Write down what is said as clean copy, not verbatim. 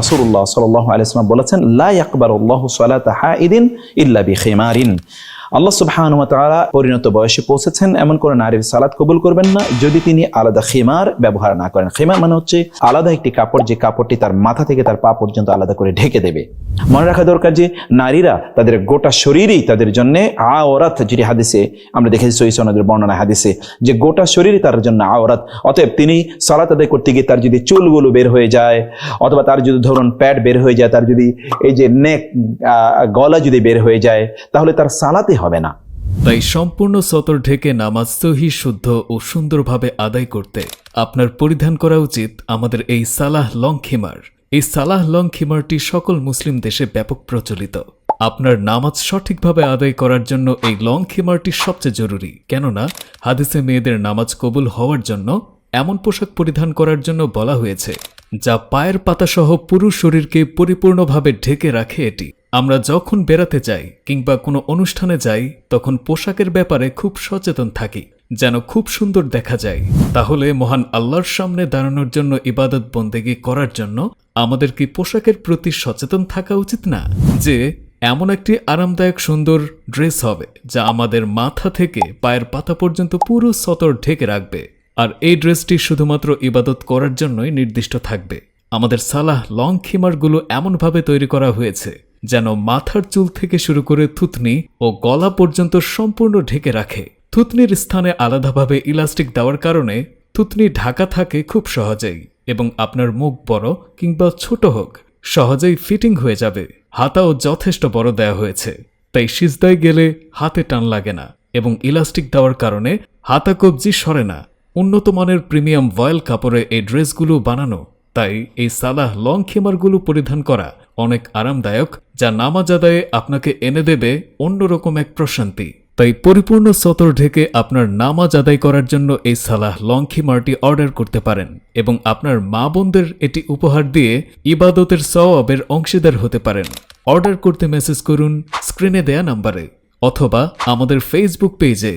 রাসূলুল্লাহ সাল্লাল্লাহু আলাইহি ওয়াসাল্লাম বলেছেন, লা ইয়াকবালুল্লাহু সালাতা হাইদিন ইল্লা বিখিমারিন। আল্লাহ সুবহানাহু ওয়া তাআলা পরিণত বয়সে পৌঁছেছেন এমন কোন নারীর সালাত কবুল করবেন না যদি তিনি আলাদা খিমার ব্যবহার না করেন। খিমার মানে হচ্ছে আলাদা একটি কাপড়, যে কাপড়টি তার মাথা থেকে তার পা পর্যন্ত আলাদা করে ঢেকে দেবে। মনে রাখা দরকার যে নারীরা তাদের গোটা শরীরই তাদের জন্য আওরাত, যেটি হাদিসে আমরা দেখেছি সহিহ সনদের বর্ণনা হাদিসে, যে গোটা শরীরই তার জন্য আওরাত। অতএব তিনি সালাত আদায় করতে গিয়ে তার যদি চুলগুলো বের হয়ে যায়, অথবা তার যদি ধরুন প্যাড বের হয়ে যায়, তার যদি এই যে নেক গলা যদি বের হয়ে যায়, তাহলে তার সালাতে হবে না। তাই সম্পূর্ণ সতর ঢেকে নামাজ সহি, শুদ্ধ ও সুন্দরভাবে আদায় করতে আপনার পরিধান করা উচিত আমাদের এই সালাহ লং খিমার। এই সালাহ লং খিমারটি সকল মুসলিম দেশে ব্যাপক প্রচলিত। আপনার নামাজ সঠিকভাবে আদায় করার জন্য এই লং খিমারটি সবচেয়ে জরুরি, কেননা হাদিসে মেয়েদের নামাজ কবুল হওয়ার জন্য এমন পোশাক পরিধান করার জন্য বলা হয়েছে যা পায়ের পাতাসহ পুরো শরীরকে পরিপূর্ণভাবে ঢেকে রাখে। এটি আমরা যখন বেড়াতে যাই কিংবা কোনো অনুষ্ঠানে যাই তখন পোশাকের ব্যাপারে খুব সচেতন থাকি যেন খুব সুন্দর দেখা যায়। তাহলে মহান আল্লাহর সামনে দাঁড়ানোর জন্য ইবাদত বন্দেগী করার জন্য আমাদের কি পোশাকের প্রতি সচেতন থাকা উচিত না, যে এমন একটি আরামদায়ক সুন্দর ড্রেস হবে যা আমাদের মাথা থেকে পায়ের পাতা পর্যন্ত পুরো সতর ঢেকে রাখবে। আর এই ড্রেসটি শুধুমাত্র ইবাদত করার জন্যই নির্দিষ্ট থাকবে। আমাদের সালাহ লং খিমারগুলো এমনভাবে তৈরি করা হয়েছে যেন মাথার চুল থেকে শুরু করে থুতনি ও গলা পর্যন্ত সম্পূর্ণ ঢেকে রাখে। থুতনির স্থানে আলাদাভাবে ইলাস্টিক দেওয়ার কারণে থুতনি ঢাকা থাকে খুব সহজেই, এবং আপনার মুখ বড় কিংবা ছোট হোক সহজেই ফিটিং হয়ে যাবে। হাতাও যথেষ্ট বড় দেওয়া হয়েছে, তাই সিজদায় গেলে হাতে টান লাগে না, এবং ইলাস্টিক দেওয়ার কারণে হাতা কবজি সরে না। উন্নত মানের প্রিমিয়াম ভয়েল কাপড়ে এই ড্রেসগুলো বানানো, তাই এই সালাহ লং খিমারগুলো পরিধান করা অনেক আরামদায়ক, যা নামাজ আদায়ে আপনাকে এনে দেবে অন্যরকম এক প্রশান্তি। তাই পরিপূর্ণ সতর ঢেকে আপনার নামাজ আদায় করার জন্য এই সালাহ লং খিমারটি অর্ডার করতে পারেন এবং আপনার মা বোনদের এটি উপহার দিয়ে ইবাদতের সওয়াবের অংশীদার হতে পারেন। অর্ডার করতে মেসেজ করুন স্ক্রিনে দেয়া নাম্বারে অথবা আমাদের ফেসবুক পেজে।